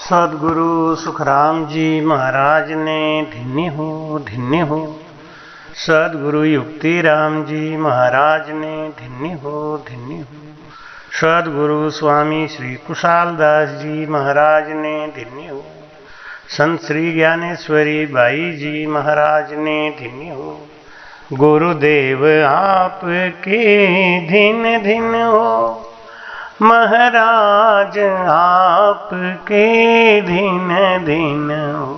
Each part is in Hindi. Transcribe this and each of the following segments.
सदगुरु सुखराम जी महाराज ने धिन्य हो। सदगुरु युक्ति राम जी महाराज ने धिन्य हो। सदगुरु स्वामी श्री कुशाल दास जी महाराज ने धिन्य हो। संत श्री ज्ञानेश्वरी बाई जी महाराज ने धिन्य हो। गुरुदेव आपके धिन हो। महाराज आपके धिन हो।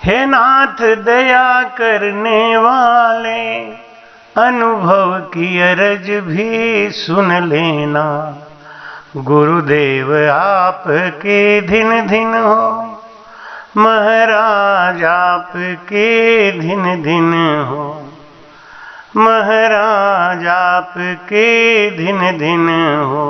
हे नाथ दया करने वाले, अनुभव की अरज भी सुन लेना। गुरुदेव आपके धिन हो। महाराज आपके धिन हो। महाराज आपके धिन हो।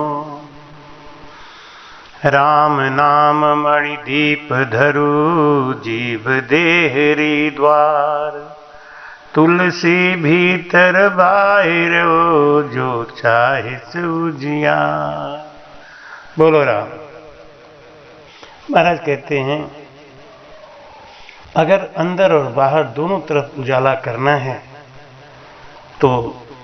राम नाम मणि दीप धरु, जीव देहरी द्वार। तुलसी भीतर बाहिर हो, जो चाहे सूजियार। बोलो राम। महाराज कहते हैं, अगर अंदर और बाहर दोनों तरफ उजाला करना है तो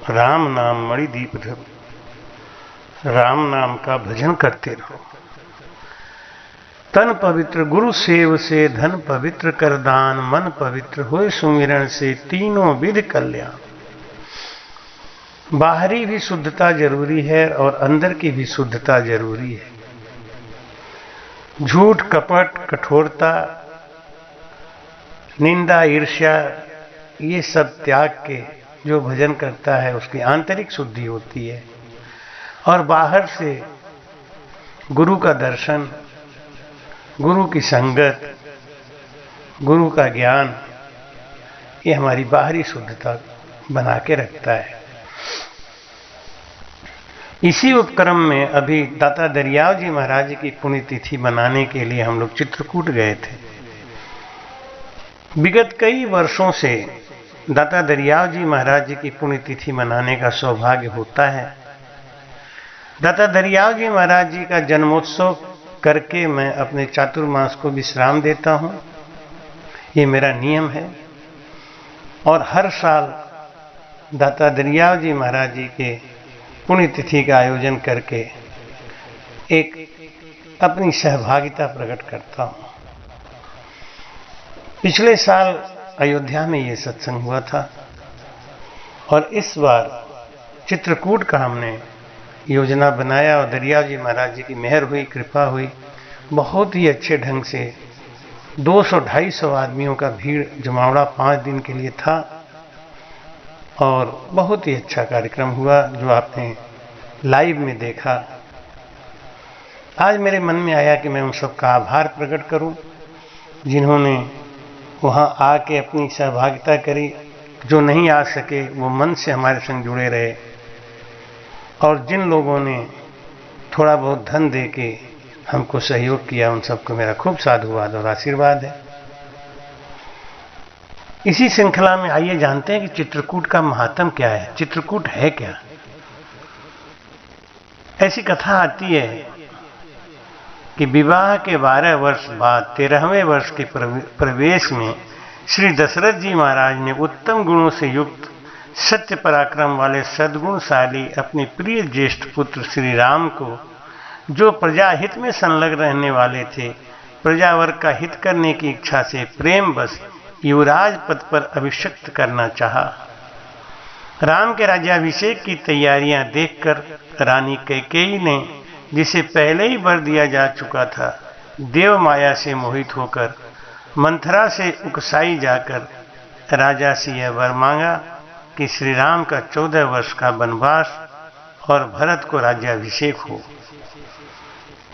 राम नाम मणि दीप धरो। राम नाम का भजन करते रहो। तन पवित्र गुरु सेव से, धन पवित्र कर दान। मन पवित्र होए सुमिरन से, तीनों विध कल्याण। बाहरी भी शुद्धता जरूरी है और अंदर की भी शुद्धता जरूरी है। झूठ, कपट, कठोरता, निंदा, ईर्ष्या, ये सब त्याग के जो भजन करता है उसकी आंतरिक शुद्धि होती है। और बाहर से गुरु का दर्शन, गुरु की संगत, गुरु का ज्ञान, ये हमारी बाहरी शुद्धता बना के रखता है। इसी उपक्रम में अभी दाता दरियाव जी महाराज की पुण्यतिथि मनाने के लिए हम लोग चित्रकूट गए थे। विगत कई वर्षों से दाता दरियाव जी महाराज जी की पुण्यतिथि मनाने का सौभाग्य होता है। दाता दरियाव जी महाराज जी का जन्मोत्सव करके मैं अपने चातुर्मास को विश्राम देता हूँ। ये मेरा नियम है। और हर साल दाता दरियाव जी महाराज जी के पुण्यतिथि का आयोजन करके एक अपनी सहभागिता प्रकट करता हूँ। पिछले साल अयोध्या में ये सत्संग हुआ था और इस बार चित्रकूट का हमने योजना बनाया और दरियाव जी महाराज जी की मेहर हुई, कृपा हुई। बहुत ही अच्छे ढंग से 200-250 आदमियों का भीड़ जमावड़ा 5 दिन के लिए था और बहुत ही अच्छा कार्यक्रम हुआ जो आपने लाइव में देखा। आज मेरे मन में आया कि मैं उन सबका आभार प्रकट करूं जिन्होंने वहाँ आके अपनी सहभागिता करी। जो नहीं आ सके वो मन से हमारे संग जुड़े रहे और जिन लोगों ने थोड़ा बहुत धन दे के हमको सहयोग किया उन सबको मेरा खूब साधुवाद और आशीर्वाद है। इसी श्रृंखला में आइए जानते हैं कि चित्रकूट का महात्म क्या है। चित्रकूट है क्या? ऐसी कथा आती है कि विवाह के 12 वर्ष बाद 13वें वर्ष के प्रवेश में श्री दशरथ जी महाराज ने उत्तम गुणों से युक्त, सत्य पराक्रम वाले सद्गुणशाली अपने प्रिय ज्येष्ठ पुत्र श्री राम को, जो प्रजा हित में संलग्न रहने वाले थे, प्रजावर्ग का हित करने की इच्छा से प्रेम बस युवराज पद पर अभिषिक्त करना चाहा। राम के राज्याभिषेक की तैयारियां देखकर रानी कैकेयी ने, जिसे पहले ही वर दिया जा चुका था, देव माया से मोहित होकर मंथरा से उकसाई जाकर राजा से यह वर मांगा कि श्री राम का 14 वर्ष का वनवास और भरत को राज्याभिषेक हो।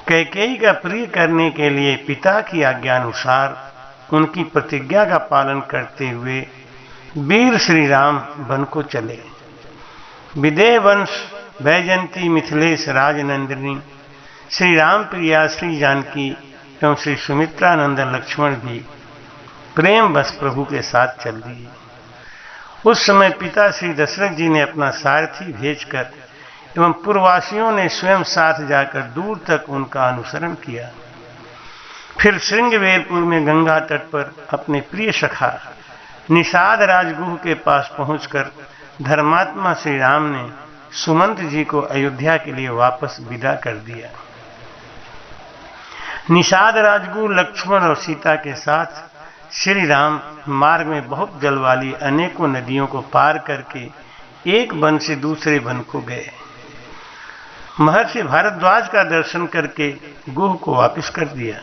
कैकेयी का प्रिय करने के लिए पिता की आज्ञानुसार उनकी प्रतिज्ञा का पालन करते हुए वीर श्री राम वन को चले। विदेह वंश वैजयंती मिथिलेश राजनंदिनी श्री राम प्रिया श्री जानकी एवं श्री सुमित्रा नंदन लक्ष्मण भी प्रेम बस प्रभु के साथ चल दिए। उस समय पिता श्री दशरथ जी ने अपना सारथी भेजकर एवं पूर्ववासियों ने स्वयं साथ जाकर दूर तक उनका अनुसरण किया। फिर श्रृंगवेरपुर में गंगा तट पर अपने प्रिय सखा निषाद राजगुह के पास पहुंचकर धर्मात्मा श्री राम ने सुमंत जी को अयोध्या के लिए वापस विदा कर दिया। निषाद राजगुह लक्ष्मण और सीता के साथ श्री राम मार्ग में बहुत जल वाली अनेकों नदियों को पार करके एक वन से दूसरे वन को गए। महर्षि भारद्वाज का दर्शन करके गुह को वापस कर दिया।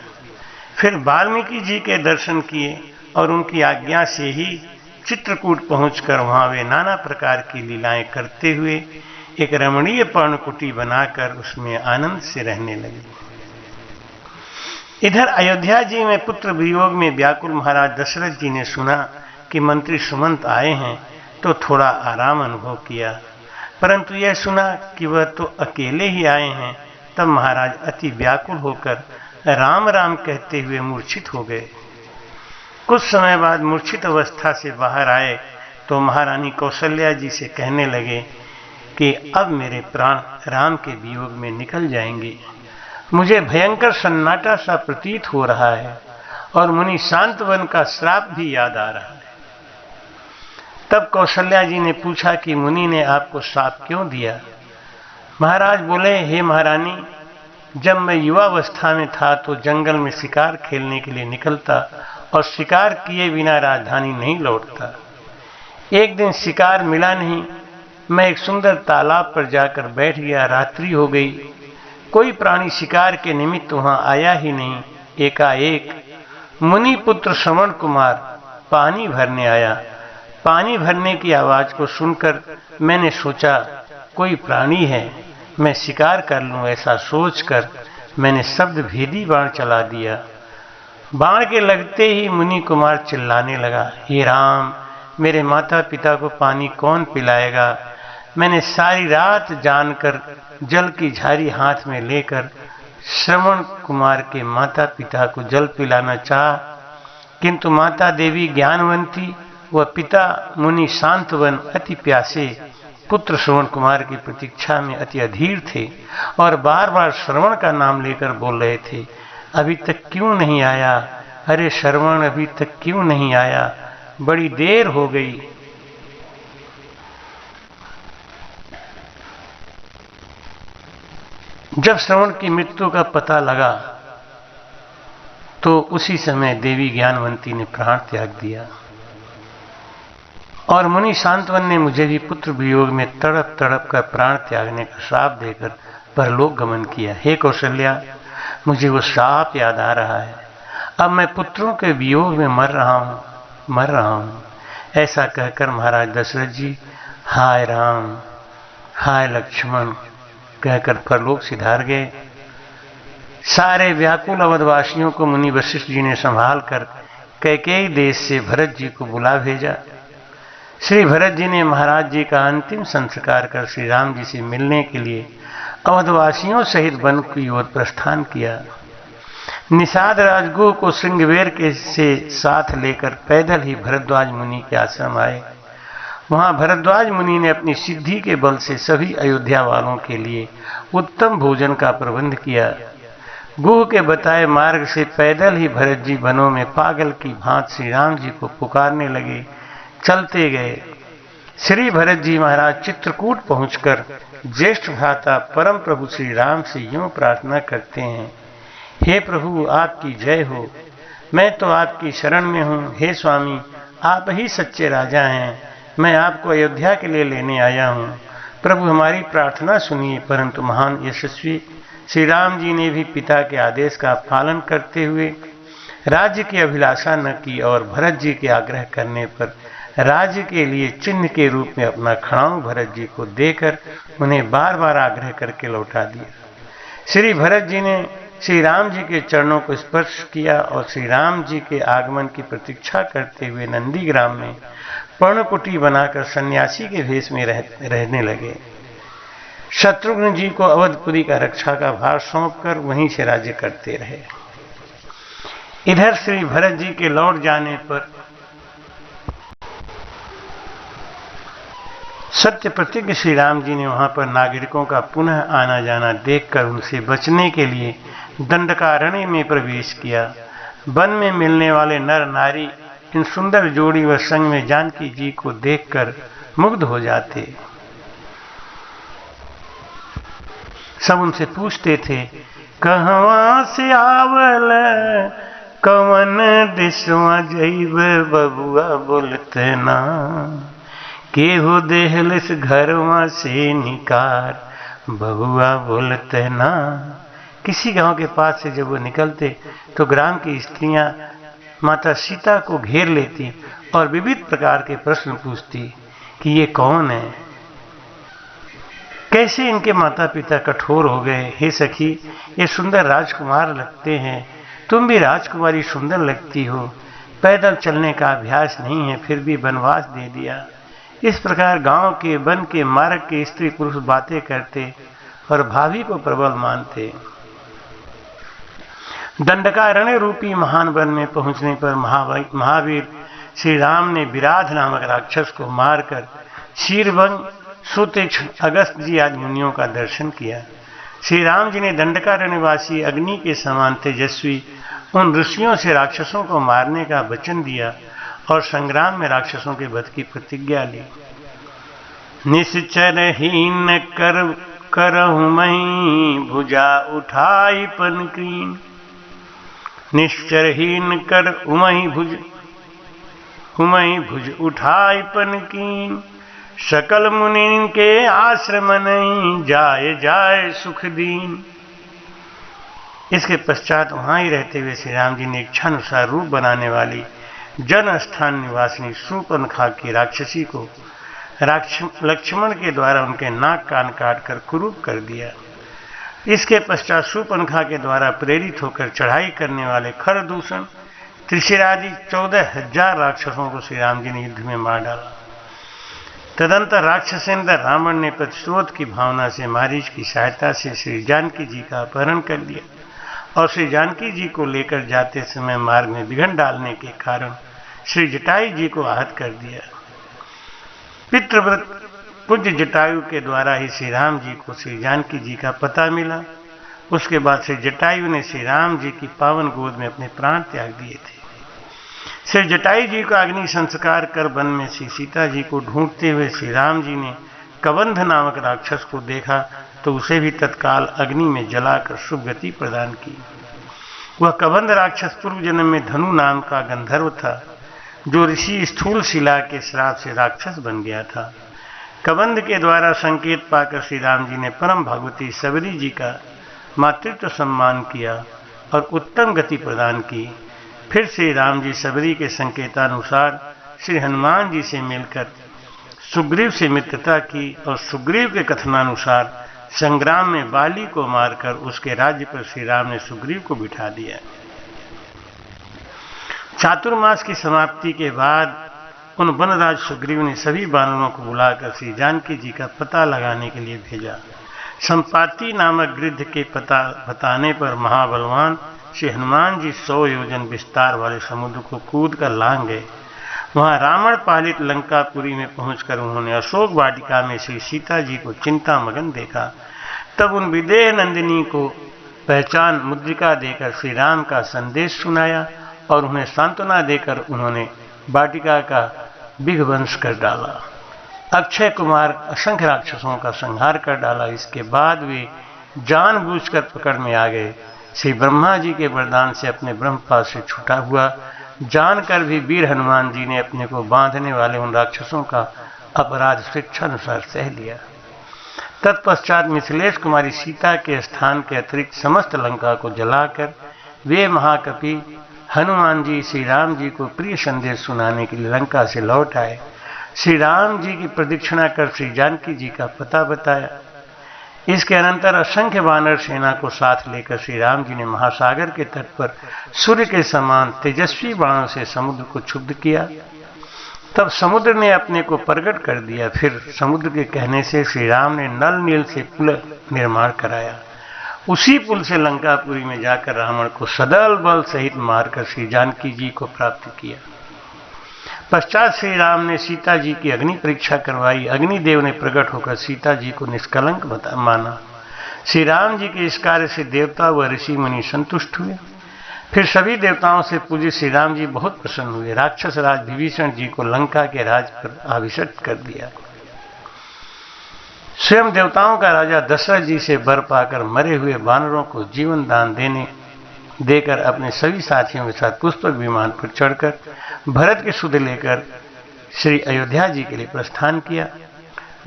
फिर वाल्मीकि जी के दर्शन किए और उनकी आज्ञा से ही चित्रकूट पहुंचकर वहां वे नाना प्रकार की लीलाएं करते हुए एक रमणीय पर्णकुटी बनाकर उसमें आनंद से रहने लगे। इधर अयोध्या जी में पुत्र वियोग में व्याकुल महाराज दशरथ जी ने सुना कि मंत्री सुमंत आए हैं तो थोड़ा आराम अनुभव किया, परंतु यह सुना कि वह तो अकेले ही आए हैं तब महाराज अति व्याकुल होकर राम राम कहते हुए मूर्छित हो गए। कुछ समय बाद मूर्छित अवस्था से बाहर आए तो महारानी कौशल्या जी से कहने लगे कि अब मेरे प्राण राम के वियोग में निकल जाएंगे। मुझे भयंकर सन्नाटा सा प्रतीत हो रहा है और मुनि शांतवन का श्राप भी याद आ रहा है। तब कौशल्या जी ने पूछा कि मुनि ने आपको श्राप क्यों दिया? महाराज बोले, हे महारानी, जब मैं युवावस्था में था तो जंगल में शिकार खेलने के लिए निकलता और शिकार किए बिना राजधानी नहीं लौटता। एक दिन शिकार मिला नहीं, मैं एक सुंदर तालाब पर जाकर बैठ गया। रात्रि हो गई, कोई प्राणी शिकार के निमित्त वहां आया ही नहीं। एकाएक मुनि पुत्र श्रवण कुमार पानी भरने आया। पानी भरने की आवाज को सुनकर मैंने सोचा कोई प्राणी है, मैं शिकार कर लूं। ऐसा सोचकर मैंने शब्द भेदी बाण चला दिया। बाण के लगते ही मुनि कुमार चिल्लाने लगा, हे राम, मेरे माता पिता को पानी कौन पिलाएगा? मैंने सारी रात जानकर जल की झारी हाथ में लेकर श्रवण कुमार के माता पिता को जल पिलाना चाहा, किंतु माता देवी ज्ञानवंती व पिता मुनि शांतवन अति प्यासे पुत्र श्रवण कुमार की प्रतीक्षा में अति अधीर थे और बार बार श्रवण का नाम लेकर बोल रहे थे, अभी तक क्यों नहीं आया? अरे श्रवण, अभी तक क्यों नहीं आया? बड़ी देर हो गई। जब श्रवण की मृत्यु का पता लगा तो उसी समय देवी ज्ञानवंती ने प्राण त्याग दिया और मुनि शांतवन ने मुझे भी पुत्र वियोग में तड़प तड़प कर प्राण त्यागने का श्राप देकर परलोक गमन किया। हे कौशल्या, मुझे वो श्राप याद आ रहा है। अब मैं पुत्रों के वियोग में मर रहा हूं। ऐसा कहकर महाराज दशरथ जी हाय राम, हाय लक्ष्मण कहकर परलोक सिधार गए। सारे व्याकुल अवधवासियों को मुनि वशिष्ठ जी ने संभाल कर कैकेयी देश से भरत जी को बुला भेजा। श्री भरत जी ने महाराज जी का अंतिम संस्कार कर श्री राम जी से मिलने के लिए अवधवासियों सहित वन की ओर प्रस्थान किया। निषाद राजगुह को श्रृंगवेर के से साथ लेकर पैदल ही भरद्वाज मुनि के आश्रम आए। वहां भरद्वाज मुनि ने अपनी सिद्धि के बल से सभी अयोध्या वालों के लिए उत्तम भोजन का प्रबंध किया। गुह के बताए मार्ग से पैदल ही भरत जी वनों में पागल की भांति श्री राम जी को पुकारने लगे। चलते गए श्री भरत जी महाराज चित्रकूट पहुंचकर ज्येष्ठ भ्राता परम प्रभु श्री राम से यूं प्रार्थना करते हैं, हे प्रभु, आपकी जय हो। मैं तो आपकी शरण में हूँ। हे स्वामी, आप ही सच्चे राजा हैं। मैं आपको अयोध्या के लिए लेने आया हूँ। प्रभु, हमारी प्रार्थना सुनिए। परंतु महान यशस्वी श्री राम जी ने भी पिता के आदेश का पालन करते हुए राज्य की अभिलाषा न की और भरत जी के आग्रह करने पर राज्य के लिए चिन्ह के रूप में अपना खड़ाऊं भरत जी को देकर उन्हें बार बार आग्रह करके लौटा दिया। श्री भरत जी ने श्री राम जी के चरणों को स्पर्श किया और श्री राम जी के आगमन की प्रतीक्षा करते हुए नंदीग्राम में पर्णकुटी बनाकर सन्यासी के भेष में रहने लगे। शत्रुघ्न जी को अवधपुरी का रक्षा का भार सौंपकर वहीं से राज्य करते रहे। इधर श्री भरत जी के लौट जाने पर सत्य प्रतिज्ञ श्री राम जी ने वहां पर नागरिकों का पुनः आना जाना देखकर उनसे बचने के लिए दंडकारण्य में प्रवेश किया वन में मिलने वाले नर नारी इन सुंदर जोड़ी व संग में जानकी जी को देखकर मुग्ध हो जाते। सब उनसे पूछते थे, कहवा से आवल, कवन दिशवा जैब बबुआ बोलते ना, केहू देहलिस घरवा से निकार, बबुआ बोलते ना। किसी गांव के पास से जब वो निकलते तो ग्राम की स्त्रियां माता सीता को घेर लेती और विविध प्रकार के प्रश्न पूछती कि ये कौन है, कैसे इनके माता पिता कठोर हो गए, हे सखी ये सुंदर राजकुमार लगते हैं, तुम भी राजकुमारी सुंदर लगती हो, पैदल चलने का अभ्यास नहीं है फिर भी वनवास दे दिया। इस प्रकार गांव के वन के मार्ग के स्त्री पुरुष बातें करते और भाभी को प्रबल मानते। दंडकारण्य रूपी महान वन में पहुंचने पर महावीर श्री राम ने विराध नामक राक्षस को मारकर क्षीरभंग, सुतीक्ष्ण, अगस्त जी आदि मुनियों का दर्शन किया। श्री राम जी ने दंडकारण्यवासी अग्नि के समान तेजस्वी उन ऋषियों से राक्षसों को मारने का वचन दिया और संग्राम में राक्षसों के वध की प्रतिज्ञा ली। निश्चरहीन करहु मही भुजा उठाई पनकीन, निश्चरहीन कर उमही भुज उठाई पनकीन, सकल मुनि के आश्रम नहीं जाए जाए सुख दीन। इसके पश्चात वहां ही रहते हुए श्री राम जी ने इच्छानुसार रूप बनाने वाली जन स्थान निवासिनी शूर्पणखा की राक्षसी को लक्ष्मण के द्वारा उनके नाक कान काट कर कुरूप कर दिया। इसके पश्चात शूर्पणखा के द्वारा प्रेरित होकर चढ़ाई करने वाले खरदूषण, त्रिशिरादि 14,000 राक्षसों को श्री राम जी ने युद्ध में मार डाला। तदंतर राक्षसेंद्र रावण ने प्रतिशोध की भावना से मारीच की सहायता से श्री जानकी जी का अपहरण कर लिया और श्री जानकी जी को लेकर जाते समय मार्ग में विघ्न डालने के कारण श्री जटायु जी को आहत कर दिया। पितृव्रत पूज्य जटायु के द्वारा ही श्री राम जी को श्री जानकी जी का पता मिला। उसके बाद श्री जटायु ने श्री राम जी की पावन गोद में अपने प्राण त्याग दिए थे। श्री जटायु जी का अग्नि संस्कार कर वन में श्री सीता जी को ढूंढते हुए श्री राम जी ने कबंध नामक राक्षस को देखा तो उसे भी तत्काल अग्नि में जलाकर शुभ गति प्रदान की। वह कबंध राक्षस पूर्व जन्म में धनु नाम का गंधर्व था जो ऋषि स्थूल शिला के श्राप से राक्षस बन गया था। कबंध के द्वारा संकेत पाकर श्री राम जी ने परम भगवती सबरी जी का मातृत्व सम्मान किया और उत्तम गति प्रदान की। फिर श्री राम जी सबरी के संकेतानुसार श्री हनुमान जी से मिलकर सुग्रीव से मित्रता की और सुग्रीव के कथनानुसार संग्राम में बाली को मारकर उसके राज्य पर श्री राम ने सुग्रीव को बिठा दिया। चातुर्मास की समाप्ति के बाद उन वनराज सुग्रीव ने सभी वानरों को बुलाकर श्री जानकी जी का पता लगाने के लिए भेजा। संपाति नामक गिद्ध के पता बताने पर महाबलवान श्री हनुमान जी 100 योजन विस्तार वाले समुद्र को कूद कर लांग गए। वहां रावण पालित लंकापुरी में पहुंचकर उन्होंने अशोक वाटिका में श्री सीता जी को चिंता मगन देखा। तब उन विदेह नंदिनी को पहचान मुद्रिका देकर श्री राम का संदेश सुनाया और उन्हें सांत्वना देकर उन्होंने वाटिका का विध्वंस कर डाला। अक्षय कुमार असंख्य राक्षसों का संहार कर डाला। इसके बाद वे जानबूझकर पकड़ में आ गए। श्री ब्रह्मा जी के वरदान से अपने ब्रह्मपाद से छूटा हुआ जानकर भी वीर हनुमान जी ने अपने को बांधने वाले उन राक्षसों का अपराध स्वेच्छानुसार सह लिया। तत्पश्चात मिथिलेश कुमारी सीता के स्थान के अतिरिक्त समस्त लंका को जलाकर वे महाकपि हनुमान जी श्री राम जी को प्रिय संदेश सुनाने के लिए लंका से लौट आए। श्री राम जी की प्रदक्षिणा कर श्री जानकी जी का पता बताया। इसके अनंतर असंख्य वानर सेना को साथ लेकर श्री राम जी ने महासागर के तट पर सूर्य के समान तेजस्वी बाणों से समुद्र को क्षुब्ध किया। तब समुद्र ने अपने को प्रकट कर दिया। फिर समुद्र के कहने से श्री राम ने नल नील से पुल निर्माण कराया। उसी पुल से लंकापुरी में जाकर रावण को सदल बल सहित मारकर श्री जानकी जी को प्राप्त किया। पश्चात श्री राम ने सीता जी की अग्नि परीक्षा करवाई। अग्निदेव ने प्रकट होकर सीता जी को निष्कलंक माना। श्री राम जी के इस कार्य से देवता व ऋषि मुनि संतुष्ट हुए। फिर सभी देवताओं से पूज्य श्री राम जी बहुत प्रसन्न हुए। राक्षस राज विभीषण जी को लंका के राज पर अभिषिक्त कर दिया। स्वयं देवताओं का राजा दशरथ जी से वर पाकर मरे हुए वानरों को जीवन दान देकर अपने सभी साथियों के साथ पुष्पक विमान पर चढ़कर भरत की सुध लेकर श्री अयोध्या जी के लिए प्रस्थान किया।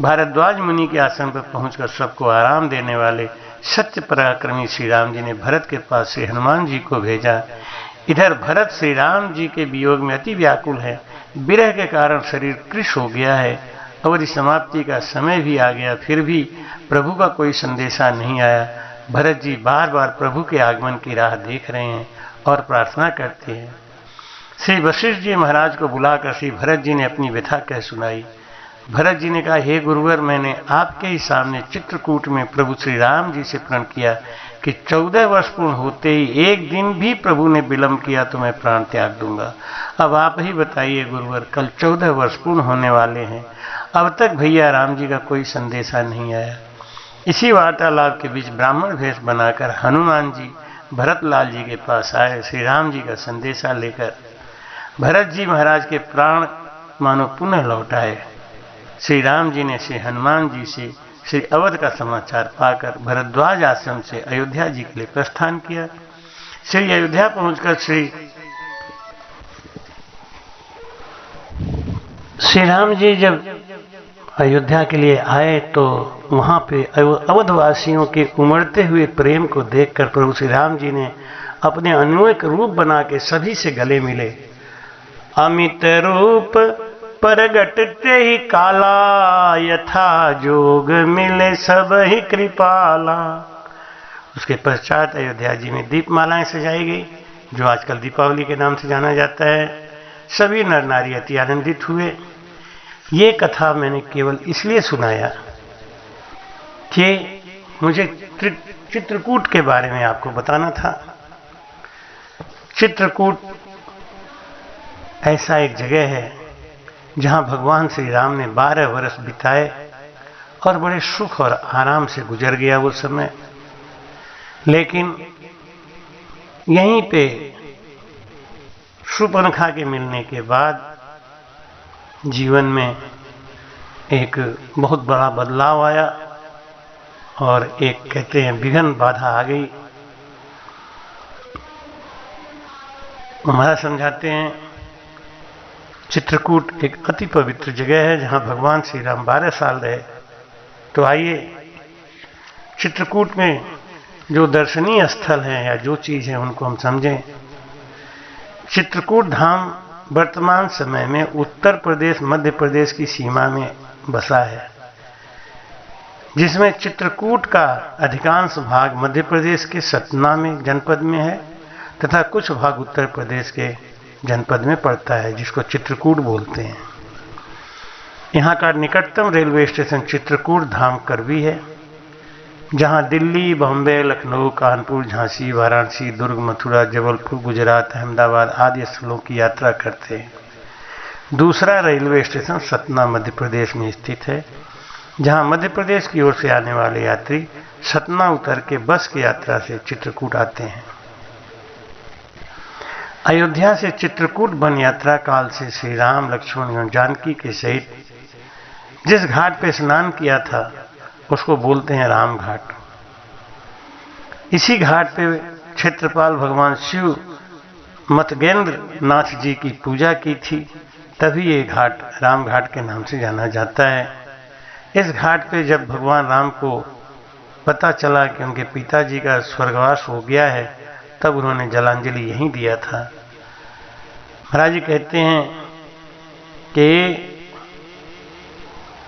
भारद्वाज मुनि के आश्रम पर पहुंचकर सबको आराम देने वाले सत्य पराक्रमी श्री राम जी ने भरत के पास श्री हनुमान जी को भेजा। इधर भरत श्री राम जी के वियोग में अति व्याकुल है। विरह के कारण शरीर कृश हो गया है और इस समाप्ति का समय भी आ गया, फिर भी प्रभु का कोई संदेशा नहीं आया। भरत जी बार बार प्रभु के आगमन की राह देख रहे हैं और प्रार्थना करते हैं। श्री वशिष्ठ जी महाराज को बुलाकर श्री भरत जी ने अपनी व्यथा कह सुनाई। भरत जी ने कहा, हे गुरुवर, मैंने आपके ही सामने चित्रकूट में प्रभु श्री राम जी से प्रण किया कि 14 वर्ष पूर्ण होते ही एक दिन भी प्रभु ने विलंब किया तो मैं प्राण त्याग दूंगा। अब आप ही बताइए गुरुवर, कल 14 वर्ष पूर्ण होने वाले हैं, अब तक भैया राम जी का कोई संदेशा नहीं आया। इसी वार्तालाप के बीच ब्राह्मण भेष बनाकर हनुमान जी भरत लाल जी के पास आए श्री राम जी का संदेशा लेकर। भरत जी महाराज के प्राण मानो पुनः लौट आए। श्री राम जी ने श्री हनुमान जी से श्री अवध का समाचार पाकर भरद्वाज आश्रम से अयोध्या जी के लिए प्रस्थान किया। श्री अयोध्या पहुंचकर श्री राम जी जब अयोध्या के लिए आए तो वहां पे अवधवासियों के उमड़ते हुए प्रेम को देखकर प्रभु श्री राम जी ने अपने अनूठे रूप बना के सभी से गले मिले। अमित रूप परगटते ही काला, यथा जोग मिले सब ही कृपाला। उसके पश्चात अयोध्या जी में दीपमालाएं सजाई गई, जो आजकल दीपावली के नाम से जाना जाता है। सभी नर नारी अति आनंदित हुए। ये कथा मैंने केवल इसलिए सुनाया कि मुझे चित्रकूट के बारे में आपको बताना था। चित्रकूट ऐसा एक जगह है जहां भगवान श्री राम ने 12 वर्ष बिताए और बड़े सुख और आराम से गुजर गया वो समय। लेकिन यहीं पे शूर्पणखा के मिलने के बाद जीवन में एक बहुत बड़ा बदलाव आया और एक कहते हैं विघ्न बाधा आ गई। महाराज समझाते हैं चित्रकूट एक अति पवित्र जगह है जहां भगवान श्री राम 12 साल रहे। तो आइए चित्रकूट में जो दर्शनीय स्थल हैं या जो चीज़ है उनको हम समझें। चित्रकूट धाम वर्तमान समय में उत्तर प्रदेश मध्य प्रदेश की सीमा में बसा है, जिसमें चित्रकूट का अधिकांश भाग मध्य प्रदेश के सतना में जनपद में है तथा कुछ भाग उत्तर प्रदेश के जनपद में पड़ता है, जिसको चित्रकूट बोलते हैं। यहाँ का निकटतम रेलवे स्टेशन चित्रकूट धाम करवी है, जहाँ दिल्ली, बॉम्बे, लखनऊ, कानपुर, झांसी, वाराणसी, दुर्ग, मथुरा, जबलपुर, गुजरात, अहमदाबाद आदि स्थलों की यात्रा करते हैं। दूसरा रेलवे स्टेशन सतना मध्य प्रदेश में स्थित है, जहाँ मध्य प्रदेश की ओर से आने वाले यात्री सतना उतर के बस की यात्रा से चित्रकूट आते हैं। अयोध्या से चित्रकूट वन यात्रा काल से श्री राम, लक्ष्मण और जानकी के सहित जिस घाट पे स्नान किया था उसको बोलते हैं राम घाट। इसी घाट पे क्षेत्रपाल भगवान शिव मतगेंद्र नाथ जी की पूजा की थी, तभी ये घाट राम घाट के नाम से जाना जाता है। इस घाट पे जब भगवान राम को पता चला कि उनके पिताजी का स्वर्गवास हो गया है, तब उन्होंने जलांजलि यहीं दिया था। महाराज जी कहते हैं कि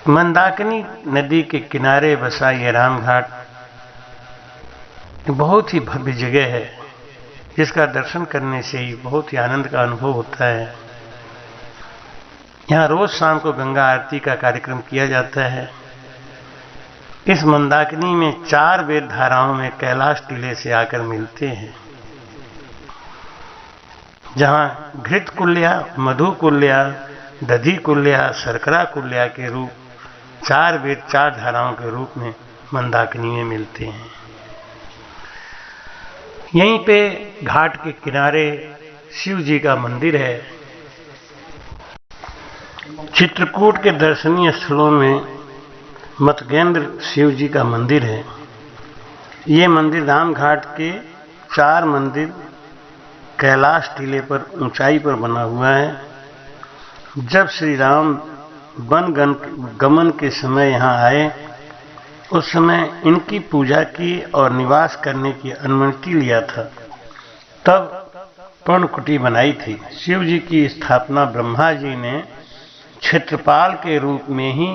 मंदाकिनी नदी के किनारे बसा ये राम घाट बहुत ही भव्य जगह है, जिसका दर्शन करने से ही बहुत ही आनंद का अनुभव होता है। यहाँ रोज शाम को गंगा आरती का कार्यक्रम किया जाता है। इस मंदाकिनी में 4 वेद धाराओं में कैलाश टीले से आकर मिलते हैं, जहाँ घृत कुल्या, मधु कुल्या, दधि कुल्या, शर्करा कुल्या के रूप 4 वेद 4 धाराओं के रूप में मंदाकिनी में मिलते हैं। यहीं पे घाट के किनारे शिव जी का मंदिर है। चित्रकूट के दर्शनीय स्थलों में मतगेंद्र शिव जी का मंदिर है। ये मंदिर रामघाट के 4 मंदिर कैलाश टीले पर ऊंचाई पर बना हुआ है। जब श्री राम वन गमन के समय यहाँ आए, उस समय इनकी पूजा की और निवास करने की अनुमति लिया था, तब पर्णकुटी बनाई थी। शिव जी की स्थापना ब्रह्मा जी ने क्षेत्रपाल के रूप में ही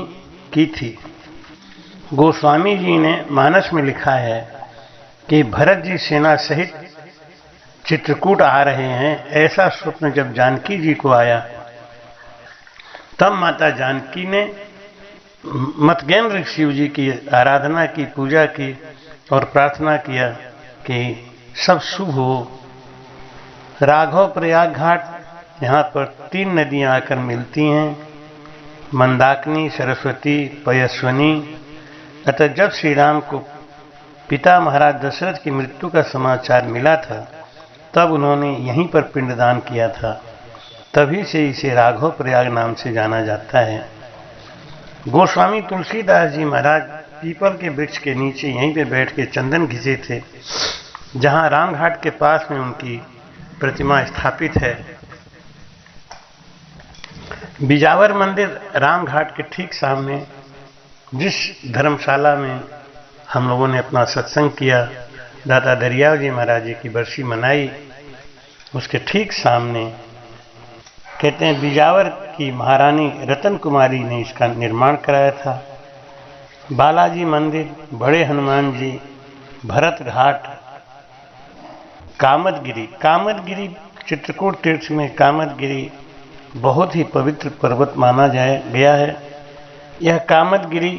की थी। गोस्वामी जी ने मानस में लिखा है कि भरत जी सेना सहित चित्रकूट आ रहे हैं। ऐसा स्वप्न जब जानकी जी को आया, तब माता जानकी ने मतगेंद्र शिव जी की आराधना की, पूजा की और प्रार्थना किया कि सब शुभ हो। राघव प्रयाग घाट, यहाँ पर 3 नदियाँ आकर मिलती हैं, मंदाकिनी, सरस्वती, पयस्विनी। अतः जब श्री राम को पिता महाराज दशरथ की मृत्यु का समाचार मिला था, तब उन्होंने यहीं पर पिंडदान किया था। तभी से इसे राघव प्रयाग नाम से जाना जाता है। गोस्वामी तुलसीदास जी महाराज पीपल के वृक्ष के नीचे यहीं पे बैठ के चंदन घिसे थे, जहाँ रामघाट के पास में उनकी प्रतिमा स्थापित है। बिजावर मंदिर रामघाट के ठीक सामने, जिस धर्मशाला में हम लोगों ने अपना सत्संग किया, दादा दरियाव जी महाराज जी की बरसी मनाई, उसके ठीक सामने कहते हैं बिजावर की महारानी रतन कुमारी ने इसका निर्माण कराया था। बालाजी मंदिर, बड़े हनुमान जी, भरत घाट, कामदगिरी चित्रकूट तीर्थ में कामदगिरी बहुत ही पवित्र पर्वत माना गया है। यह कामदगिरी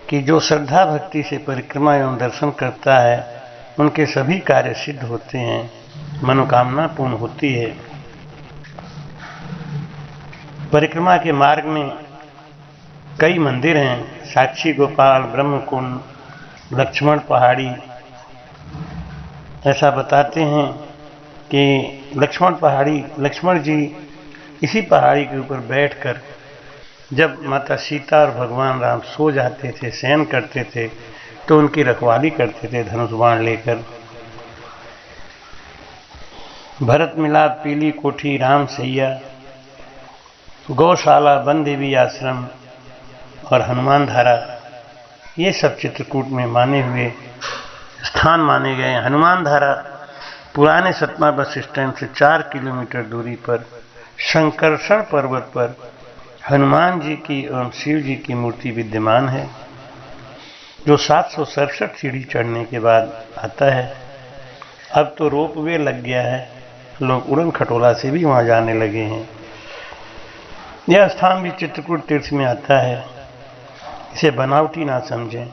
की जो श्रद्धा भक्ति से परिक्रमा एवं दर्शन करता है, उनके सभी कार्य सिद्ध होते हैं, मनोकामना पूर्ण होती है। परिक्रमा के मार्ग में कई मंदिर हैं, साक्षी गोपाल, ब्रह्मकुंड, लक्ष्मण पहाड़ी। ऐसा बताते हैं कि लक्ष्मण जी इसी पहाड़ी के ऊपर बैठकर जब माता सीता और भगवान राम सो जाते थे, शयन करते थे, तो उनकी रखवाली करते थे धनुष बाण लेकर। भरत मिलाप, पीली कोठी, राम सैया, गौशाला, वन देवी आश्रम और हनुमान धारा, ये सब चित्रकूट में माने हुए स्थान माने गए हैं। हनुमान धारा पुराने सतमा बस स्टैंड से 4 किलोमीटर दूरी पर शंकरषण पर्वत पर हनुमान जी की एवं शिव जी की मूर्ति विद्यमान है, जो 767 सीढ़ी चढ़ने के बाद आता है। अब तो रोपवे लग गया है, लोग उड़न खटोला से भी वहाँ जाने लगे हैं। यह स्थान भी चित्रकूट तीर्थ में आता है, इसे बनावटी ना समझें।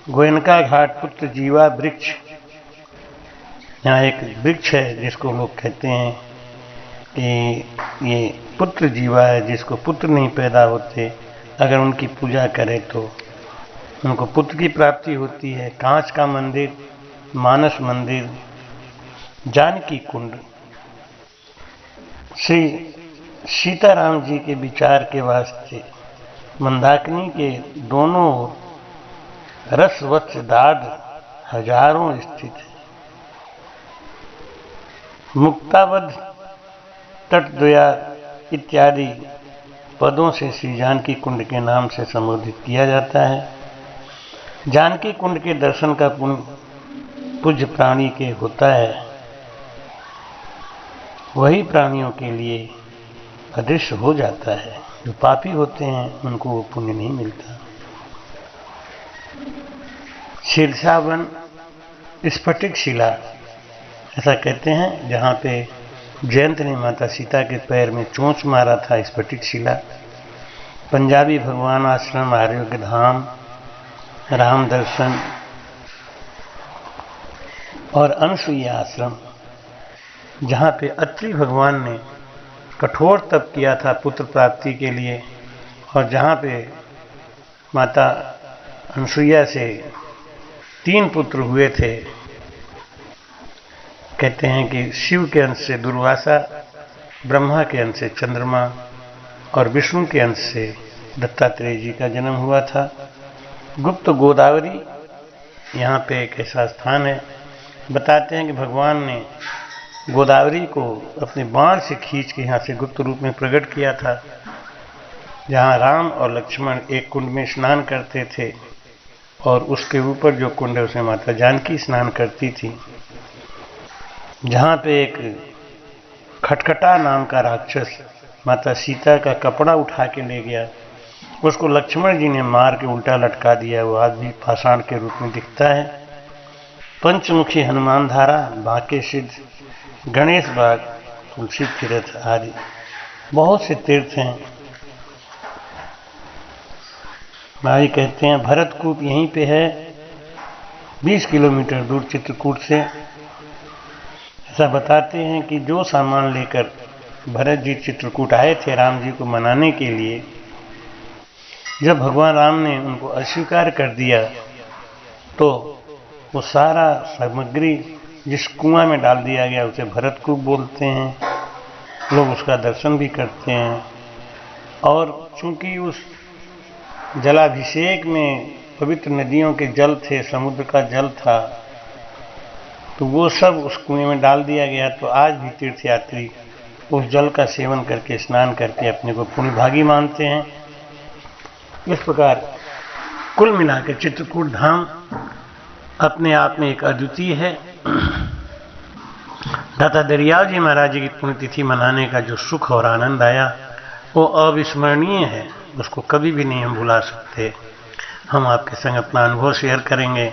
गोयनका घाट, पुत्र जीवा वृक्ष, यहाँ एक वृक्ष है जिसको लोग कहते हैं कि ये पुत्र जीवा है, जिसको पुत्र नहीं पैदा होते, अगर उनकी पूजा करें तो उनको पुत्र की प्राप्ति होती है। कांच का मंदिर, मानस मंदिर, जानकी कुंड, श्री सीताराम जी के विचार के वास्ते मंदाकिनी के दोनों रसवत्स दाद हजारों स्थित है। मुक्तावध, तटद्वया इत्यादि पदों से श्री जानकी कुंड के नाम से संबोधित किया जाता है। जानकी कुंड के दर्शन का पुण्य पूज्य प्राणी के होता है, वही प्राणियों के लिए अदृश्य हो जाता है। जो पापी होते हैं उनको वो पुण्य नहीं मिलता। शीर्षावन स्फटिक शिला, ऐसा कहते हैं, जहाँ पे जयंत ने माता सीता के पैर में चोंच मारा था, स्फटिक शिला। पंजाबी भगवान आश्रम, आरोग्य धाम, राम दर्शन और अनसुईया आश्रम, जहाँ पे अत्रि भगवान ने कठोर तप किया था पुत्र प्राप्ति के लिए, और जहाँ पे माता अनसुईया से 3 पुत्र हुए थे, कहते हैं कि शिव के अंश से दुर्वासा, ब्रह्मा के अंश से चंद्रमा और विष्णु के अंश से दत्तात्रेय जी का जन्म हुआ था। गुप्त गोदावरी यहाँ पे एक ऐसा स्थान है, बताते हैं कि भगवान ने गोदावरी को अपने बाण से खींच के यहाँ से गुप्त रूप में प्रकट किया था, जहाँ राम और लक्ष्मण एक कुंड में स्नान करते थे और उसके ऊपर जो कुंड है उसमें माता जानकी स्नान करती थी। जहाँ पे एक खटखटा नाम का राक्षस माता सीता का कपड़ा उठा के ले गया, उसको लक्ष्मण जी ने मार के उल्टा लटका दिया, वो आज भी पाषाण के रूप में दिखता है। पंचमुखी हनुमान धारा, बांके सिद्ध, गणेश बाग, तुलसी तीर्थ आदि बहुत से तीर्थ हैं। भाई कहते हैं भरतकूप यहीं पे है, 20 किलोमीटर दूर चित्रकूट से। ऐसा बताते हैं कि जो सामान लेकर भरत जी चित्रकूट आए थे राम जी को मनाने के लिए, जब भगवान राम ने उनको अस्वीकार कर दिया तो वो सारा सामग्री जिस कुआं में डाल दिया गया उसे भरतकूप बोलते हैं। लोग उसका दर्शन भी करते हैं। और चूंकि उस जलाभिषेक में पवित्र नदियों के जल थे, समुद्र का जल था, तो वो सब उस कुएं में डाल दिया गया। तो आज भी तीर्थयात्री उस जल का सेवन करके, स्नान करके अपने को पुण्यभागी मानते हैं। इस प्रकार कुल मिलाकर चित्रकूट धाम अपने आप में एक अद्वितीय है। दाता दरियाव जी महाराज जी की पुण्यतिथि मनाने का जो सुख और आनंद आया वो अविस्मरणीय है, उसको कभी भी नहीं हम भुला सकते। हम आपके संग अपना अनुभव शेयर करेंगे।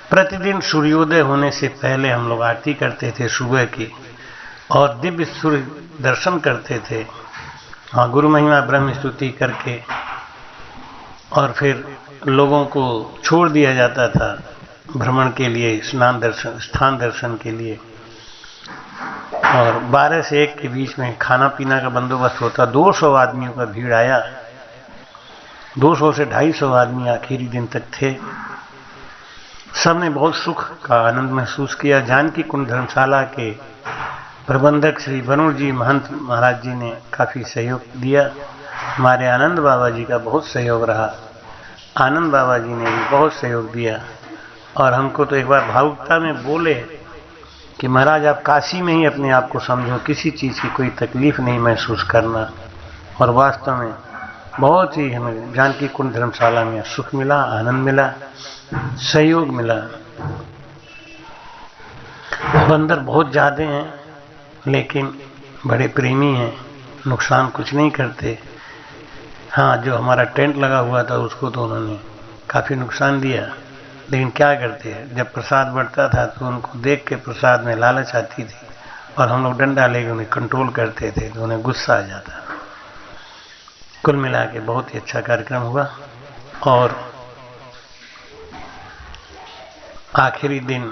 प्रतिदिन सूर्योदय होने से पहले हम लोग आरती करते थे सुबह की, और दिव्य सूर्य दर्शन करते थे। हाँ, गुरु महिमा ब्रह्म स्तुति करके और फिर लोगों को छोड़ दिया जाता था भ्रमण के लिए, स्थान दर्शन के लिए। और 12 से 1 के बीच में खाना पीना का बंदोबस्त होता। 200 आदमियों का भीड़ आया, 200 से 250 आदमी आखिरी दिन तक थे। सबने बहुत सुख का आनंद महसूस किया। जानकी कुंड धर्मशाला के प्रबंधक श्री वरुण जी महंत महाराज जी ने काफ़ी सहयोग दिया। हमारे आनंद बाबा जी का बहुत सहयोग रहा। आनंद बाबा जी ने भी बहुत सहयोग दिया। और हमको तो एक बार भावुकता में बोले कि महाराज आप काशी में ही अपने आप को समझो, किसी चीज़ की कोई तकलीफ नहीं महसूस करना। और वास्तव में बहुत ही हमें जानकी कुंड धर्मशाला में सुख मिला, आनंद मिला, सहयोग मिला। बंदर बहुत ज़्यादा हैं लेकिन बड़े प्रेमी हैं, नुकसान कुछ नहीं करते। हाँ, जो हमारा टेंट लगा हुआ था उसको तो उन्होंने काफ़ी नुकसान दिया, लेकिन क्या करते हैं, जब प्रसाद बढ़ता था तो उनको देख के प्रसाद में लालच आती थी और हम लोग डंडा लेके उन्हें कंट्रोल करते थे तो उन्हें गुस्सा आ जाता। कुल मिला के बहुत ही अच्छा कार्यक्रम हुआ। और आखिरी दिन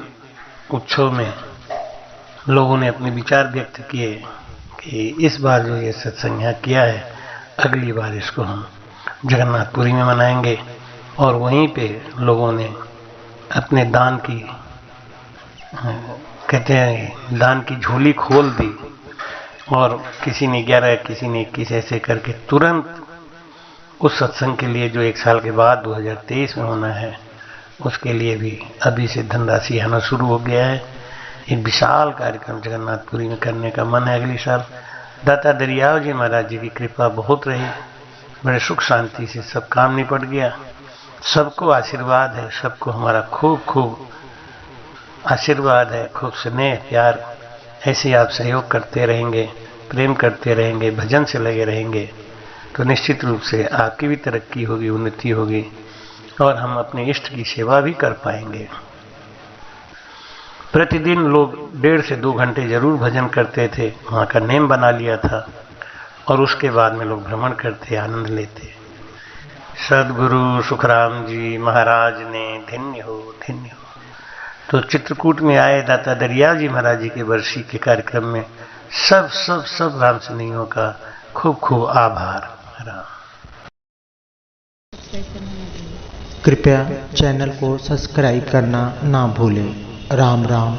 उत्सव में लोगों ने अपने विचार व्यक्त किए कि इस बार जो ये सत्संग यहाँ किया है, अगली बार इसको हम जगन्नाथपुरी में मनाएंगे। और वहीं पे लोगों ने अपने दान की, कहते हैं दान की झोली खोल दी, और किसी ने 11, किसी ने 21, ऐसे करके तुरंत उस सत्संग के लिए जो 1 साल के बाद 2023 में होना है उसके लिए भी अभी से धनराशि आना शुरू हो गया है। एक विशाल कार्यक्रम जगन्नाथपुरी में करने का मन है अगले साल। दाता दरियाव जी महाराज जी की कृपा बहुत रही, बड़े सुख शांति से सब काम निपट गया। सबको आशीर्वाद है, सबको हमारा खूब खूब आशीर्वाद है, खूब स्नेह प्यार। ऐसे आप सहयोग करते रहेंगे, प्रेम करते रहेंगे, भजन से लगे रहेंगे तो निश्चित रूप से आपकी भी तरक्की होगी, उन्नति होगी और हम अपने इष्ट की सेवा भी कर पाएंगे। प्रतिदिन लोग 1.5 से 2 घंटे जरूर भजन करते थे, वहाँ का नेम बना लिया था। और उसके बाद में लोग भ्रमण करते, आनंद लेते। सदगुरु सुखराम जी महाराज ने धन्य हो, धन्य हो। तो चित्रकूट में आए दाता दरियाव जी महाराज जी के वर्षी के कार्यक्रम में सब राम सनेहियों का खूब खूब आभार। राम। कृपया चैनल को सब्सक्राइब करना ना भूलें। राम राम।